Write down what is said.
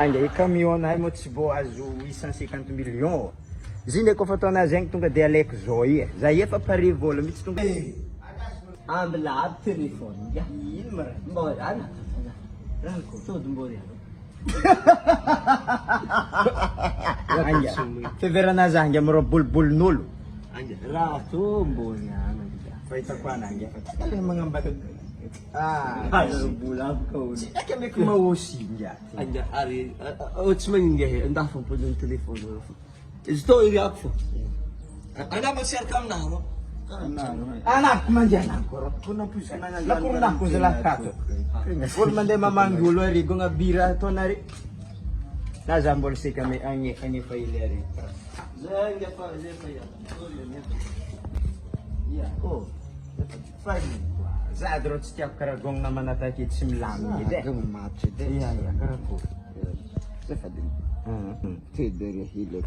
Ange, caminhonai mo tsy vao azo 850 millions. Izy ndraiky kofa ataonao zegny tonga de alaiko zao i. Za efa pare vola mihitsy tonga. Ambelado telefone. Ya. Ino mara? Mbora ana. Ranko todo mbora. Ange, feverana za ange moro bolibolin'olo. Anja raha to mbora ana. Fahitako anange. Kaya mangambata. Ano bulan ko. Kaya kami kumausinga. Anja ari ots mangingahe andafo po ng telepono. Ito iriak po. Ana mag-share cam na mo. Anak mandian ancora. Kuna pusa na la purna ko sa kato. Pur mande mamanggulo rigo nga bira to na ri. Nazambol si kami angi faileri. Zanga pa ya. Ya, oh. Fine. Zadro setiap karagong naman natakit simlang ide. Mati de. Iya, iya, karago. Sefadin. Tidere hile.